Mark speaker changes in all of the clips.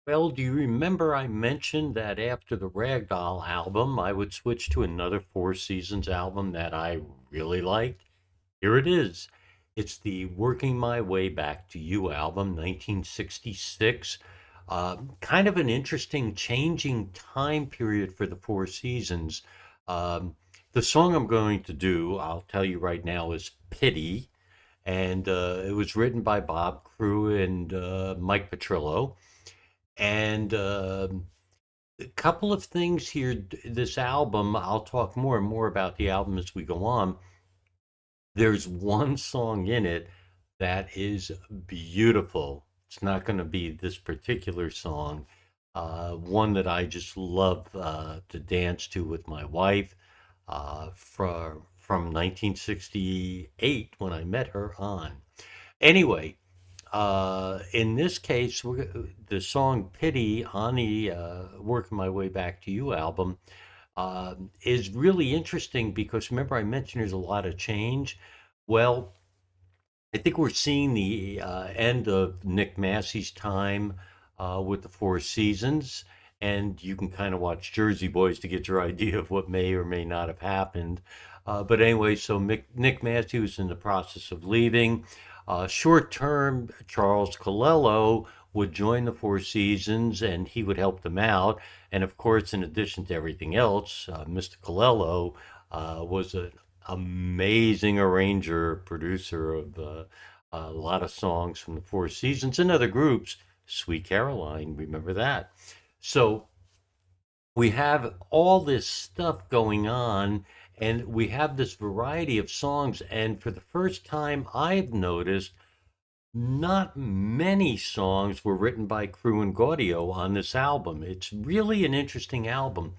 Speaker 1: Well, do you remember I mentioned that after the Ragdoll album, I would switch to another Four Seasons album that I really liked? Here it is. It's the Working My Way Back to You album, 1966. Kind of an interesting changing time period for the Four Seasons. Um, the song I'm going to do, I'll tell you right now, is Pity. And it was written by Bob Crewe and Mike Petrillo. And a couple of things here. This album, I'll talk more and more about the album as we go on. There's one song in it that is beautiful. It's not going to be this particular song, one that I just love to dance to with my wife from 1968 when I met her on. Anyway, in this case, the song Pity on the Working My Way Back to You album is really interesting because remember I mentioned there's a lot of change. Well, I think we're seeing the end of Nick Massey's time with the Four Seasons, and you can kind of watch Jersey Boys to get your idea of what may or may not have happened. But anyway, so Nick Massey was in the process of leaving. Short term, Charles Calello would join the Four Seasons and he would help them out. And of course, in addition to everything else, Mr. Calello was an amazing arranger, producer of a lot of songs from the Four Seasons and other groups. Sweet Caroline, remember that? So we have all this stuff going on and we have this variety of songs. And for the first time, I've noticed not many songs were written by Crewe and Gaudio on this album. It's really an interesting album.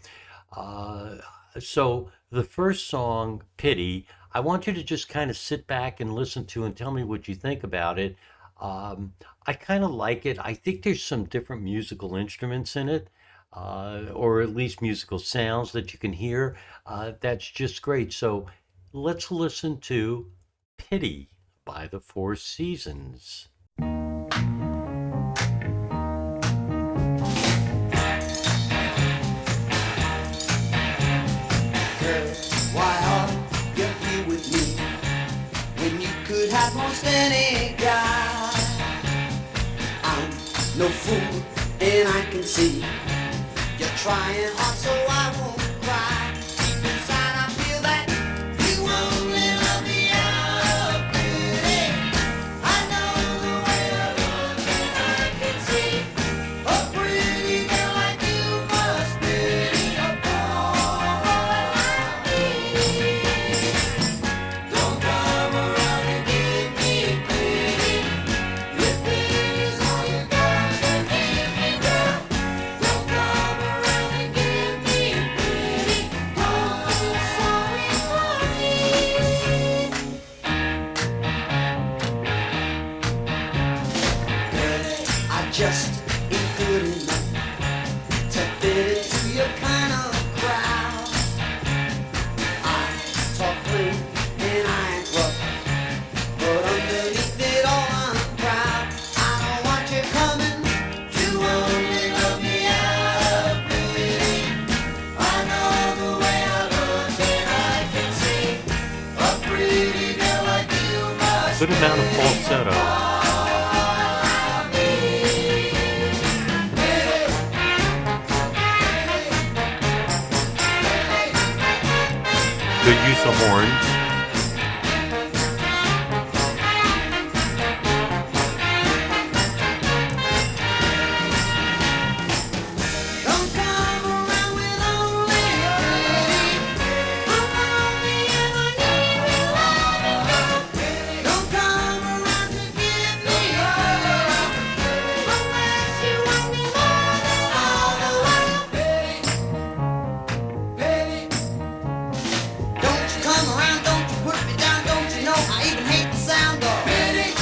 Speaker 1: Uh, so the first song, Pity, I want you to just kind of sit back and listen to and tell me what you think about it. Um, I kind of like it. I think there's some different musical instruments in it, or at least musical sounds that you can hear. That's just great. So let's listen to Pity by the Four Seasons.
Speaker 2: Girl, why are you here with me when you could have most any guy? I'm no fool, and I can see you're trying hard, so I won't cry. Deep inside, I feel that you only love me out, pretty. I know the way I look, and I can see a pretty girl like you must pity upon me. Don't come around and give me pity. If pity's all you got, then give me, girl. Don't come around and give me pity. Don't feel sorry for me. Girl, I just ain't good enough to fit into your kind of crowd. I talk clean and I ain't rough, but underneath it all I'm proud. I don't want you coming to only love me out of pity. I know the way I look and I can see a pretty girl like you must
Speaker 1: Good amount of falsetto. Good use of horns.
Speaker 2: Don't come around with only pity. I'm lonely and I need real love. Don't come around to give me love unless you want me more than all the world. Pity. Don't you come around, don't you put me down, don't you know I even hate the sound of pity.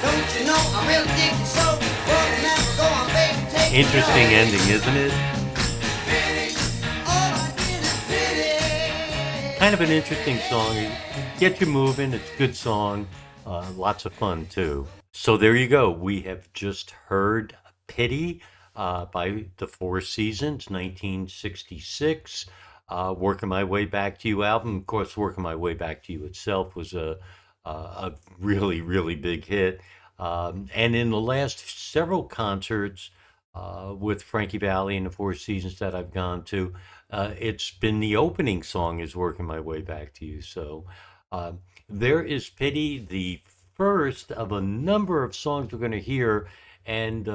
Speaker 2: Don't you know I really dig you so? Well, never go on, baby, take me
Speaker 1: Interesting
Speaker 2: away.
Speaker 1: ending, isn't it?
Speaker 2: All I did is pity.
Speaker 1: Kind of an interesting song. It Get you moving. It's a good song. Lots of fun too. So there you go. We have just heard Pity by the Four Seasons, 1966. Working My Way Back to You album. Of course, Working My Way Back to You itself was a really, really big hit. And in the last several concerts with Frankie Valli and the Four Seasons that I've gone to, it's been the opening song is Working My Way Back to You. So uh, there is Pity, the first of a number of songs we're going to hear. And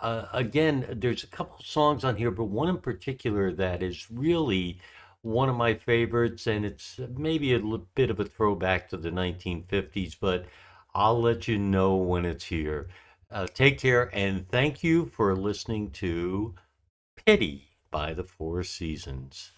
Speaker 1: again, there's a couple songs on here, but one in particular that is really one of my favorites, and it's maybe a bit of a throwback to the 1950s, but I'll let you know when it's here. Take care, and thank you for listening to Pity by the Four Seasons.